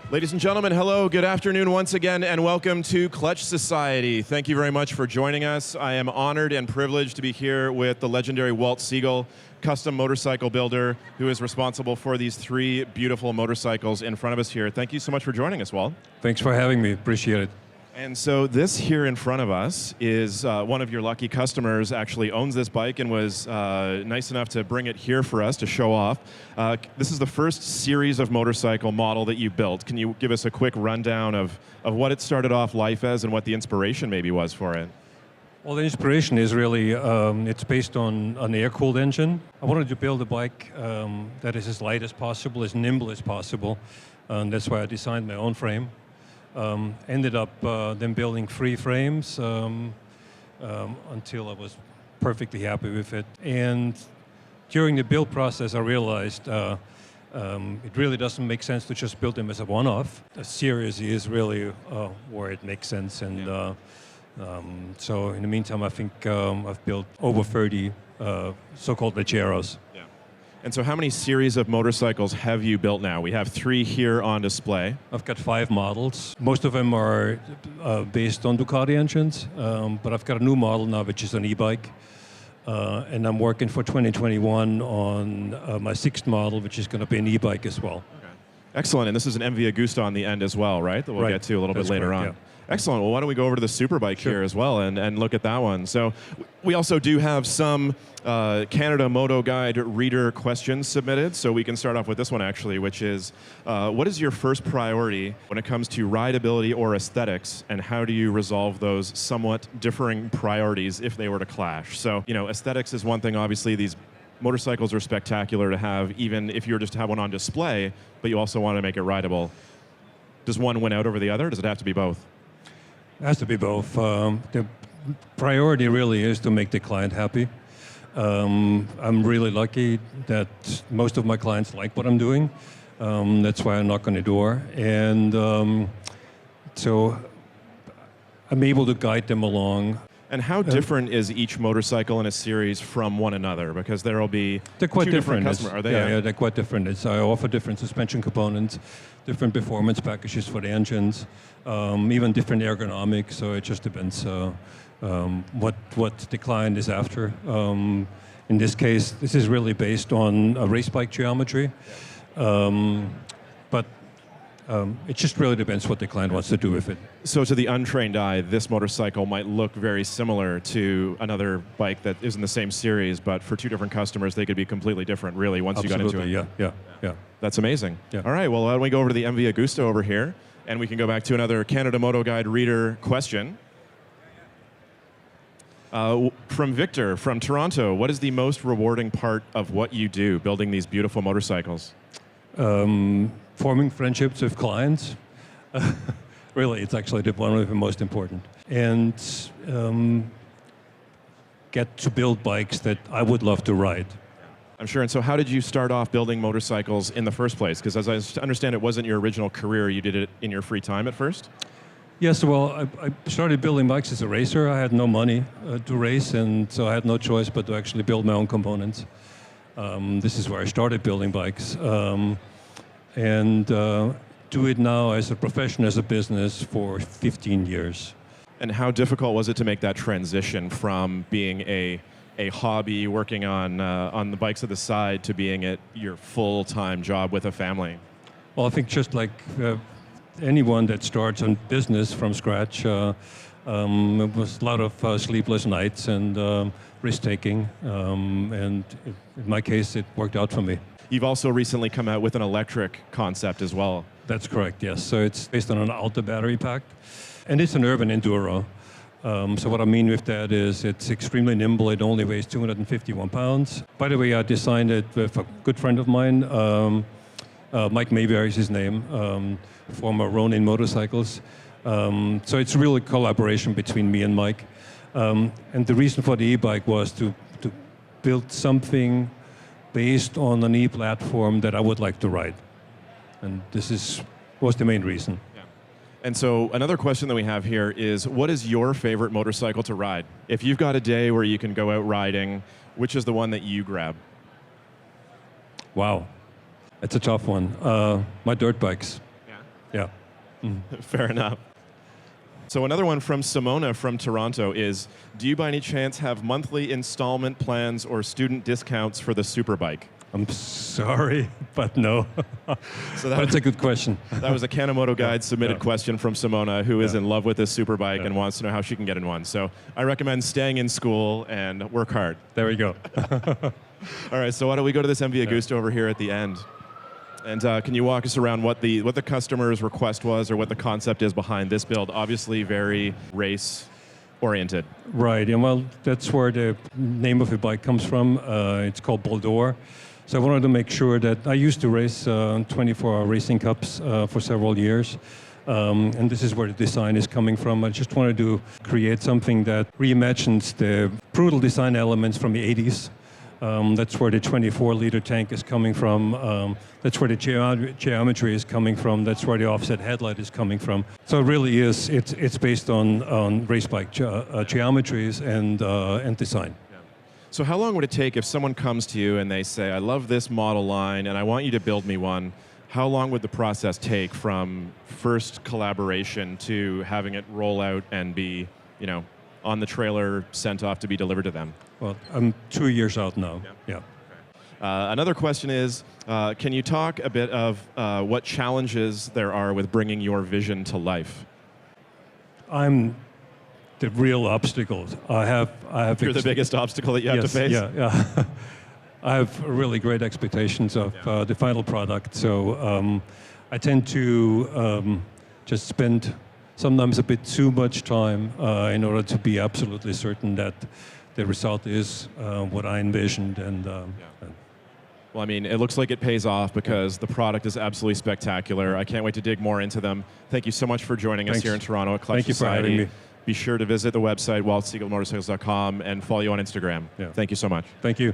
Ladies and gentlemen, hello, good afternoon once again, and welcome to Clutch Society. Thank you very much for joining us. I am honored and privileged to be here with the legendary Walt Siegl, custom motorcycle builder, who is responsible for these three beautiful motorcycles in front of us here. Thank you so much for joining us, Walt. Thanks for having me, appreciate it. And so this here in front of us is one of your lucky customers actually owns this bike and was nice enough to bring it here for us to show off. This is the first series of motorcycle model that you built. Can you give us a quick rundown of what it started off life as and what the inspiration maybe was for it? Well, the inspiration is really, it's based on an air-cooled engine. I wanted to build a bike that is as light as possible, as nimble as possible, and that's why I designed my own frame. Ended up then building 3 frames until I was perfectly happy with it. And during the build process, I realized it really doesn't make sense to just build them as a one-off. A series is really where it makes sense. And so in the meantime, I think I've built over 30 so-called Legeros. And so how many series of motorcycles have you built now? We have 3 here on display. I've got 5 models. Most of them are based on Ducati engines, but I've got a new model now, which is an e-bike. And I'm working for 2021 on my 6th model, which is going to be an e-bike as well. Okay. Excellent, and this is an MV Agusta on the end as well, right? That we'll get to a little bit later on. Yeah. Excellent. Well, why don't we go over to the Superbike here as well and look at that one. So we also do have some Canada Moto Guide reader questions submitted. So we can start off with this one actually, which is, what is your first priority when it comes to rideability or aesthetics, and how do you resolve those somewhat differing priorities if they were to clash? So, you know, aesthetics is one thing. Obviously, these motorcycles are spectacular to have, even if you were just to have one on display, but you also want to make it rideable. Does one win out over the other? Does it have to be both? It has to be both. The priority really is to make the client happy. I'm really lucky that most of my clients like what I'm doing. That's why I knock on the door. And so I'm able to guide them along. And how different is each motorcycle in a series from one another? Because there will be they're quite different. Customers. Are they? Yeah, they're quite different. I offer different suspension components, different performance packages for the engines, even different ergonomics. So it just depends what the client is after. In this case, this is really based on a race bike geometry. But it just really depends what the client wants to do with it. So to the untrained eye, this motorcycle might look very similar to another bike that is in the same series, but for 2 different customers, they could be completely different, really, once you got into it. Yeah. That's amazing. Yeah. All right, well, why don't we go over to the MV Agusta over here, and we can go back to another Canada Moto Guide reader question. From Victor, from Toronto, what is the most rewarding part of what you do, building these beautiful motorcycles? Forming friendships with clients. Really, it's actually one of the most important. And get to build bikes that I would love to ride. I'm sure. And so how did you start off building motorcycles in the first place? Because as I understand, it wasn't your original career. You did it in your free time at first? Yes, well, I started building bikes as a racer. I had no money to race, and so I had no choice but to actually build my own components. This is where I started building bikes. And do it now as a profession, as a business for 15 years. And how difficult was it to make that transition from being a hobby, working on the bikes at the side, to being your full-time job with a family? Well, I think just like anyone that starts a business from scratch, it was a lot of sleepless nights and risk-taking, and in my case, it worked out for me. You've also recently come out with an electric concept as well. That's correct, yes. So it's based on an Alta battery pack, and it's an urban enduro. So what I mean with that is it's extremely nimble. It only weighs 251 pounds. By the way, I designed it with a good friend of mine. Mike Mayberry is his name, former Ronin Motorcycles. So it's really a collaboration between me and Mike. And the reason for the e-bike was to build something based on an e-platform that I would like to ride. And this was the main reason. Yeah. And so another question that we have here is, what is your favorite motorcycle to ride? If you've got a day where you can go out riding, which is the one that you grab? Wow. It's a tough one. My dirt bikes. Yeah. Yeah. Fair enough. So another one from Simona from Toronto is, do you by any chance have monthly installment plans or student discounts for the Superbike? I'm sorry, but no. So That's a good question. That was a Moto Guide submitted question from Simona, who is in love with this Superbike and wants to know how she can get in one. So I recommend staying in school and work hard. There we go. All right, so why don't we go to this MV Agusta over here at the end? And can you walk us around what the customer's request was or what the concept is behind this build? Obviously very race-oriented. Right, and well, that's where the name of the bike comes from. It's called Boldor. So I wanted to make sure that I used to race 24-hour racing cups for several years. And this is where the design is coming from. I just wanted to create something that reimagines the brutal design elements from the 80s. That's where the 24-liter tank is coming from. That's where the geometry is coming from. That's where the offset headlight is coming from. So it really is. It's based on race bike geometries and design. Yeah. So how long would it take if someone comes to you and they say, "I love this model line and I want you to build me one"? How long would the process take from first collaboration to having it roll out and be, on the trailer, sent off to be delivered to them? Well, I'm 2 years out now. Yeah. Another question is, can you talk a bit of what challenges there are with bringing your vision to life? I'm the real obstacles. I have. You're the biggest obstacle that you have to face? Yeah. I have really great expectations of the final product. So I tend to just spend sometimes a bit too much time in order to be absolutely certain that the result is what I envisioned. Well, I mean, it looks like it pays off because the product is absolutely spectacular. I can't wait to dig more into them. Thank you so much for joining us here in Toronto at Clutch Thank you Society. for having me. Be sure to visit the website, waltsiegelmotorcycles.com, and follow you on Instagram. Yeah. Thank you so much. Thank you.